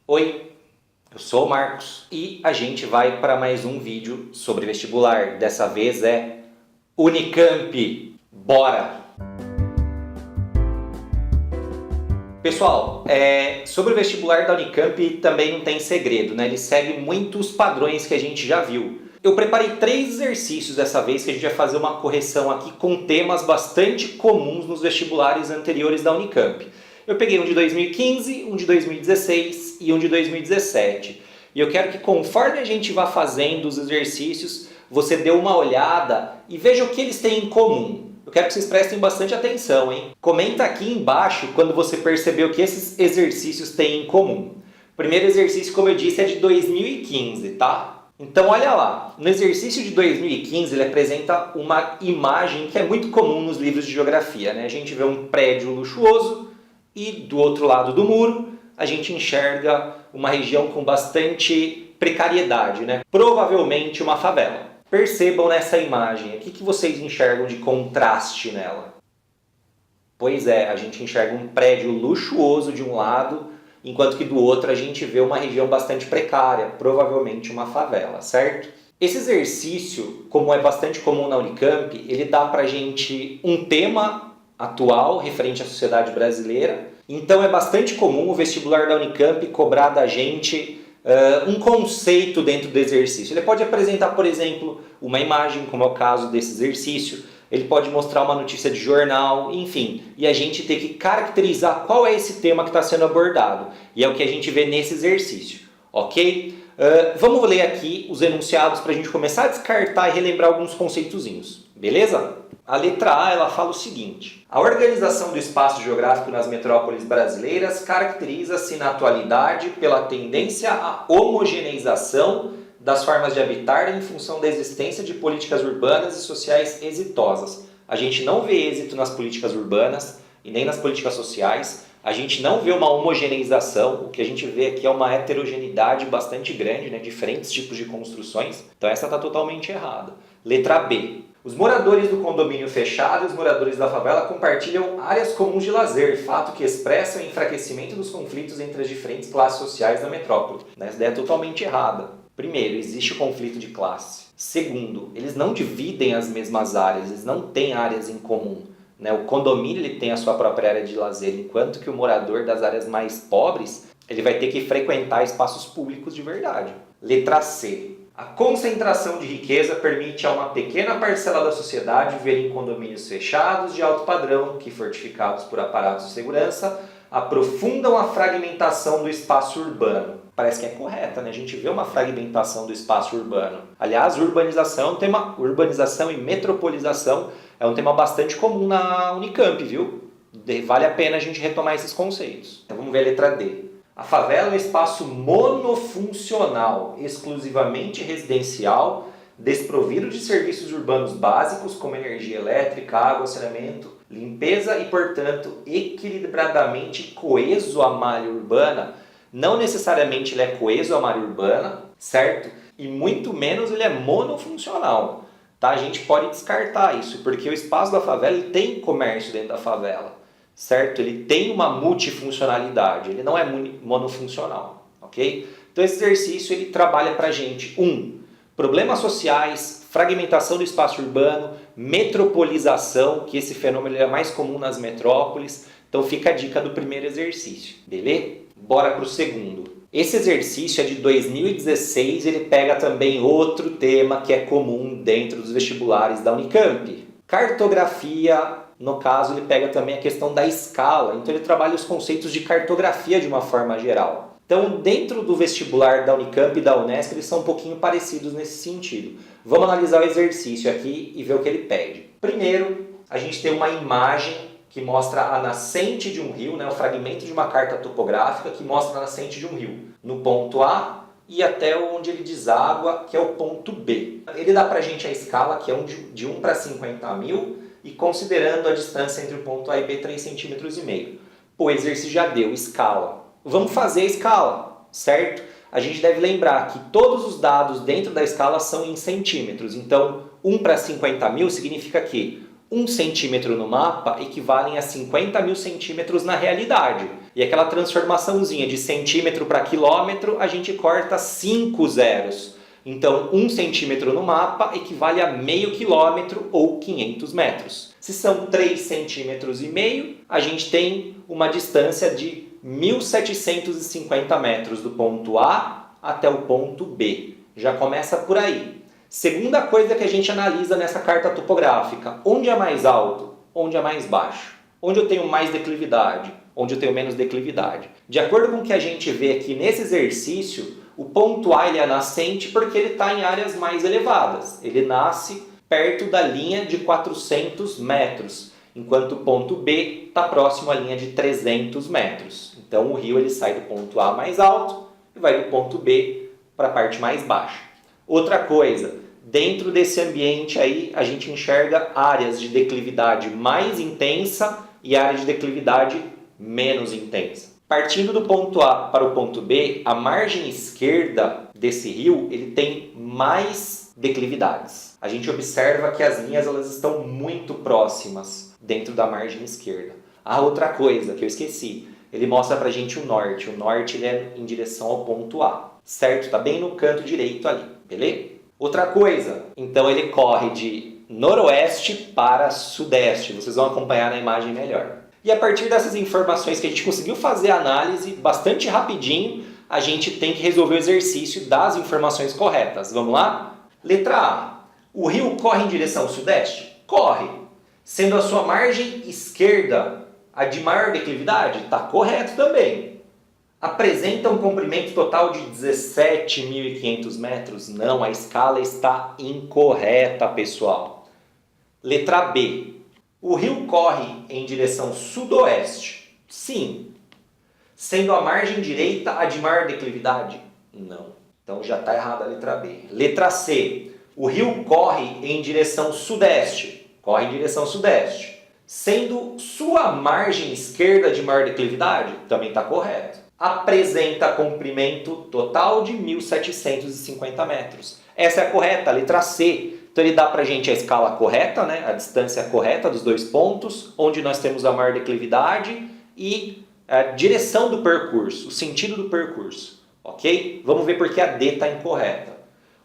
Oi, eu sou o Marcos e a gente vai para mais um vídeo sobre vestibular. Dessa vez é Unicamp. Bora! Pessoal, sobre o vestibular da Unicamp também não tem segredo, né? Ele segue muitos padrões que a gente já viu. Eu preparei 3 exercícios dessa vez que a gente vai fazer uma correção aqui com temas bastante comuns nos vestibulares anteriores da Unicamp. Eu peguei um de 2015, um de 2016 e um de 2017. E eu quero que conforme a gente vá fazendo os exercícios, você dê uma olhada e veja o que eles têm em comum. Eu quero que vocês prestem bastante atenção, hein? Comenta aqui embaixo quando você percebeu que esses exercícios têm em comum. O primeiro exercício, como eu disse, é de 2015, tá? Então olha lá, no exercício de 2015 ele apresenta uma imagem que é muito comum nos livros de geografia, né? A gente vê um prédio luxuoso e do outro lado do muro a gente enxerga uma região com bastante precariedade, né? Provavelmente uma favela. Percebam nessa imagem, o que vocês enxergam de contraste nela? Pois é, a gente enxerga um prédio luxuoso de um lado, enquanto que do outro a gente vê uma região bastante precária, provavelmente uma favela, certo? Esse exercício, como é bastante comum na Unicamp, ele dá pra gente um tema atual referente à sociedade brasileira. Então é bastante comum o vestibular da Unicamp cobrar da gente um conceito dentro do exercício. Ele pode apresentar, por exemplo, uma imagem, como é o caso desse exercício. Ele pode mostrar uma notícia de jornal, enfim. E a gente tem que caracterizar qual é esse tema que está sendo abordado. E é o que a gente vê nesse exercício, ok? Vamos ler aqui os enunciados para a gente começar a descartar e relembrar alguns conceitozinhos, beleza? A letra A, ela fala o seguinte: a organização do espaço geográfico nas metrópoles brasileiras caracteriza-se na atualidade pela tendência à homogeneização das formas de habitar em função da existência de políticas urbanas e sociais exitosas. A gente não vê êxito nas políticas urbanas e nem nas políticas sociais. A gente não vê uma homogeneização. O que a gente vê aqui é uma heterogeneidade bastante grande, né? Diferentes tipos de construções. Então essa está totalmente errada. Letra B. Os moradores do condomínio fechado e os moradores da favela compartilham áreas comuns de lazer, fato que expressa o enfraquecimento dos conflitos entre as diferentes classes sociais da metrópole. Essa ideia é totalmente errada. Primeiro, existe o conflito de classe. Segundo, eles não dividem as mesmas áreas, eles não têm áreas em comum. O condomínio ele tem a sua própria área de lazer, enquanto que o morador das áreas mais pobres ele vai ter que frequentar espaços públicos de verdade. Letra C. A concentração de riqueza permite a uma pequena parcela da sociedade viver em condomínios fechados de alto padrão, que, fortificados por aparatos de segurança, aprofundam a fragmentação do espaço urbano. Parece que é correta, né? A gente vê uma fragmentação do espaço urbano. Aliás, urbanização e metropolização é um tema bastante comum na Unicamp, viu? Vale a pena a gente retomar esses conceitos. Então vamos ver a letra D. A favela é um espaço monofuncional, exclusivamente residencial, desprovido de serviços urbanos básicos como energia elétrica, água, saneamento, limpeza e, portanto, equilibradamente coeso à malha urbana. Não necessariamente ele é coeso à malha urbana, certo? E muito menos ele é monofuncional. Tá? A gente pode descartar isso, porque o espaço da favela ele tem comércio dentro da favela. Certo? Ele tem uma multifuncionalidade, ele não é monofuncional, ok? Então esse exercício ele trabalha para a gente, problemas sociais, fragmentação do espaço urbano, metropolização, que esse fenômeno é mais comum nas metrópoles. Então fica a dica do primeiro exercício, beleza? Bora para o segundo. Esse exercício é de 2016, ele pega também outro tema que é comum dentro dos vestibulares da Unicamp. Cartografia. No caso, ele pega também a questão da escala, então ele trabalha os conceitos de cartografia de uma forma geral. Então, dentro do vestibular da Unicamp e da Unesp, eles são um pouquinho parecidos nesse sentido. Vamos analisar o exercício aqui e ver o que ele pede. Primeiro, a gente tem uma imagem que mostra a nascente de um rio, o fragmento de uma carta topográfica que mostra a nascente de um rio, no ponto A e até onde ele deságua, que é o ponto B. Ele dá pra gente a escala, que é de 1 para 50 mil, e considerando a distância entre o ponto A e B 3,5 cm. O exercício já deu escala. Vamos fazer a escala, certo? A gente deve lembrar que todos os dados dentro da escala são em centímetros. Então, 1 para 50 mil significa que 1 centímetro no mapa equivalem a 50 mil centímetros na realidade. E aquela transformaçãozinha de centímetro para quilômetro, a gente corta 5 zeros. Então, 1 centímetro no mapa equivale a meio quilômetro ou 500 metros. Se são 3 centímetros e meio, a gente tem uma distância de 1.750 metros do ponto A até o ponto B. Já começa por aí. Segunda coisa que a gente analisa nessa carta topográfica: onde é mais alto, onde é mais baixo, onde eu tenho mais declividade, onde eu tenho menos declividade. De acordo com o que a gente vê aqui nesse exercício, o ponto A ele é nascente porque ele está em áreas mais elevadas. Ele nasce perto da linha de 400 metros, enquanto o ponto B está próximo à linha de 300 metros. Então o rio ele sai do ponto A mais alto e vai do ponto B para a parte mais baixa. Outra coisa, dentro desse ambiente aí a gente enxerga áreas de declividade mais intensa e áreas de declividade menos intensa. Partindo do ponto A para o ponto B, a margem esquerda desse rio ele tem mais declividades. A gente observa que as linhas elas estão muito próximas dentro da margem esquerda. A outra coisa que eu esqueci, ele mostra pra gente o norte. O norte ele é em direção ao ponto A, certo? Está bem no canto direito ali, beleza? Outra coisa, então ele corre de noroeste para sudeste. Vocês vão acompanhar na imagem melhor. E a partir dessas informações que a gente conseguiu fazer a análise bastante rapidinho, a gente tem que resolver o exercício das informações corretas. Vamos lá? Letra A. O rio corre em direção sudeste? Corre. Sendo a sua margem esquerda a de maior declividade? Está correto também. Apresenta um comprimento total de 17.500 metros? Não, a escala está incorreta, pessoal. Letra B. O rio corre em direção sudoeste? Sim. Sendo a margem direita a de maior declividade? Não. Então já está errada a letra B. Letra C. O rio corre em direção sudeste? Corre em direção sudeste. Sendo sua margem esquerda de maior declividade? Também está correto. Apresenta comprimento total de 1.750 metros. Essa é a correta, a letra C. Então ele dá para a gente a escala correta, né? A distância correta dos dois pontos, onde nós temos a maior declividade e a direção do percurso, o sentido do percurso. Ok? Vamos ver porque a D está incorreta.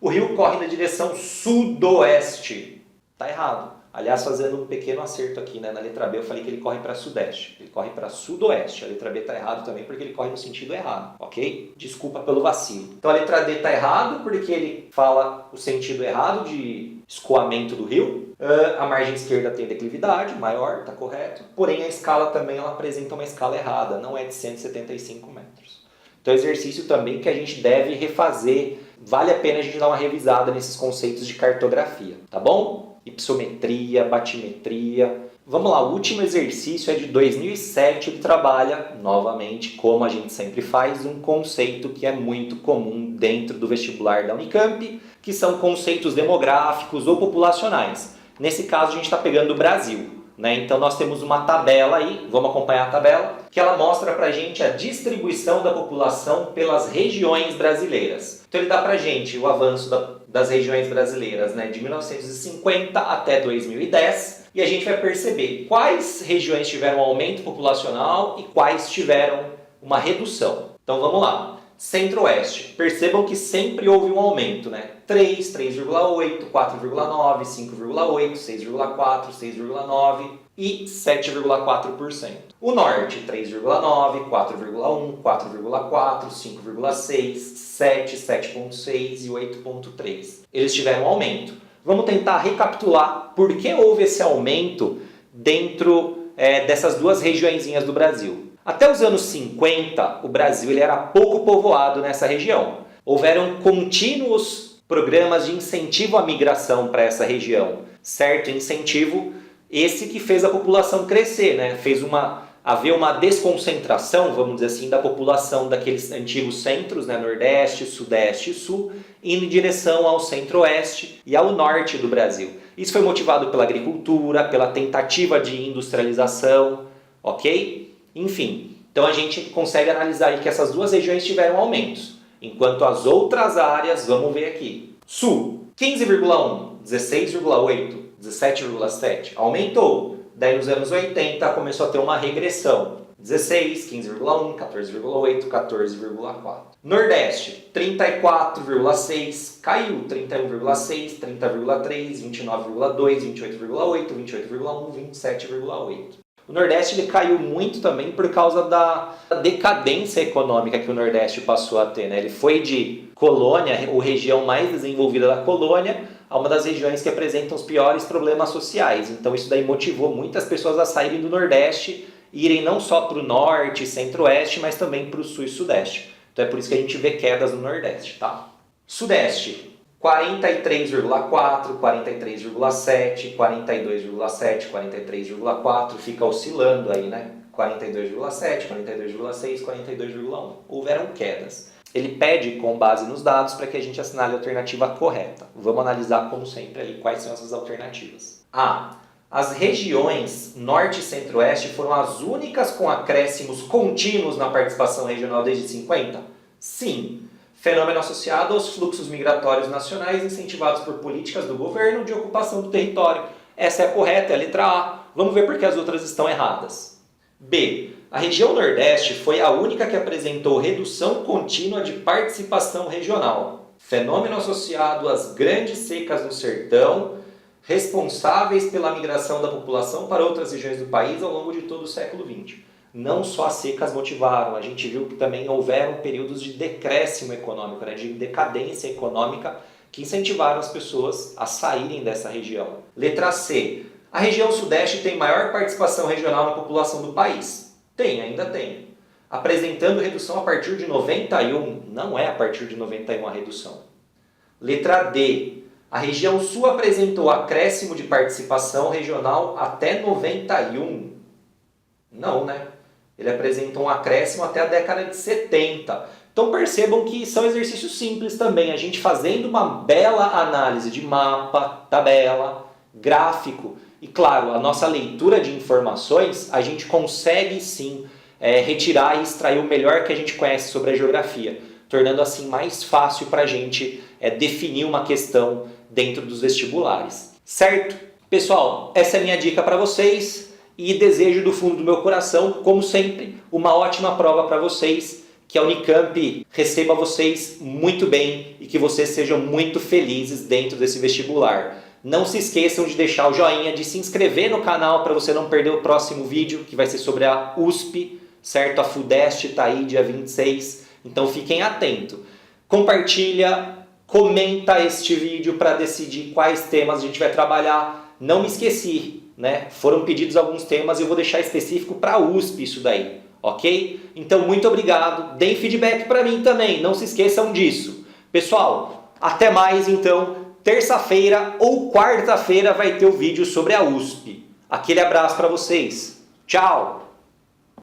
O rio corre na direção sudoeste. Está errado. Aliás, fazendo um pequeno acerto aqui, né? Na letra B eu falei que ele corre para sudeste. Ele corre para sudoeste. A letra B está errado também porque ele corre no sentido errado. Ok? Desculpa pelo vacilo. Então a letra D está errado porque ele fala o sentido errado de escoamento do rio. A margem esquerda tem declividade maior, está correto. Porém a escala também ela apresenta uma escala errada. Não é de 175 metros. Então é um exercício também que a gente deve refazer. Vale a pena a gente dar uma revisada nesses conceitos de cartografia. Tá bom? Ipsometria, batimetria. Vamos lá, o último exercício é de 2007, ele trabalha, novamente, como a gente sempre faz, um conceito que é muito comum dentro do vestibular da Unicamp, que são conceitos demográficos ou populacionais. Nesse caso, a gente está pegando o Brasil, né? Então, nós temos uma tabela aí, vamos acompanhar a tabela, que ela mostra para a gente a distribuição da população pelas regiões brasileiras. Então, ele dá para a gente o avanço das regiões brasileiras, né, de 1950 até 2010, e a gente vai perceber quais regiões tiveram aumento populacional e quais tiveram uma redução. Então vamos lá. Centro-Oeste. Percebam que sempre houve um aumento, né? 3, 3,8, 4,9, 5,8, 6,4, 6,9 e 7,4%. O Norte, 3,9, 4,1, 4,4, 5,6, 7, 7,6 e 8,3. Eles tiveram aumento. Vamos tentar recapitular por que houve esse aumento dentro dessas duas regiõezinhas do Brasil. Até os anos 50, o Brasil ele era pouco povoado nessa região. Houveram contínuos programas de incentivo à migração para essa região. Certo? Incentivo esse que fez a população crescer, né? Fez haver uma desconcentração, vamos dizer assim, da população daqueles antigos centros, né? Nordeste, Sudeste e Sul, indo em direção ao Centro-Oeste e ao Norte do Brasil. Isso foi motivado pela agricultura, pela tentativa de industrialização, ok? Enfim, então a gente consegue analisar aí que essas duas regiões tiveram aumentos, enquanto as outras áreas, vamos ver aqui. Sul, 15,1, 16,8, 17,7%. Aumentou. Daí nos anos 80 começou a ter uma regressão. 16, 15,1, 14,8, 14,4. Nordeste, 34,6, caiu 31,6, 30,3, 29,2, 28,8, 28,1, 27,8. O Nordeste ele caiu muito também por causa da decadência econômica que o Nordeste passou a ter, né? Ele foi de colônia, ou região mais desenvolvida da colônia, a uma das regiões que apresentam os piores problemas sociais. Então isso daí motivou muitas pessoas a saírem do Nordeste e irem não só para o Norte, Centro-Oeste, mas também para o Sul e Sudeste. Então é por isso que a gente vê quedas no Nordeste, tá? Sudeste, 43,4, 43,7, 42,7, 43,4, fica oscilando aí, né? 42,7, 42,6, 42,1. Houveram quedas. Ele pede com base nos dados para que a gente assinale a alternativa correta. Vamos analisar, como sempre, ali quais são essas alternativas. A. As regiões Norte e Centro-Oeste foram as únicas com acréscimos contínuos na participação regional desde 50? Sim. Fenômeno associado aos fluxos migratórios nacionais incentivados por políticas do governo de ocupação do território. Essa é a correta, é a letra A. Vamos ver por que as outras estão erradas. B. A região Nordeste foi a única que apresentou redução contínua de participação regional. Fenômeno associado às grandes secas no sertão, responsáveis pela migração da população para outras regiões do país ao longo de todo o século XX. Não só as secas motivaram, a gente viu que também houveram períodos de decréscimo econômico, né, de decadência econômica, que incentivaram as pessoas a saírem dessa região. Letra C. A região Sudeste tem maior participação regional na população do país. Tem, ainda tem. Apresentando redução a partir de 91. Não é a partir de 91 a redução. Letra D. A região Sul apresentou acréscimo de participação regional até 91. Não, né? Ele apresentou um acréscimo até a década de 70. Então percebam que são exercícios simples também. A gente fazendo uma bela análise de mapa, tabela, gráfico e, claro, a nossa leitura de informações, a gente consegue sim retirar e extrair o melhor que a gente conhece sobre a geografia, tornando assim mais fácil para a gente definir uma questão dentro dos vestibulares. Certo? Pessoal, essa é a minha dica para vocês e desejo do fundo do meu coração, como sempre, uma ótima prova para vocês, que a Unicamp receba vocês muito bem e que vocês sejam muito felizes dentro desse vestibular. Não se esqueçam de deixar o joinha, de se inscrever no canal para você não perder o próximo vídeo, que vai ser sobre a USP, certo? A FUDEST está aí dia 26, então fiquem atentos. Compartilha, comenta este vídeo para decidir quais temas a gente vai trabalhar. Não me esqueci, né? Foram pedidos alguns temas e eu vou deixar específico para a USP isso daí, ok? Então muito obrigado, deem feedback para mim também, não se esqueçam disso. Pessoal, até mais então. Terça-feira ou quarta-feira vai ter o vídeo sobre a USP. Aquele abraço para vocês. Tchau!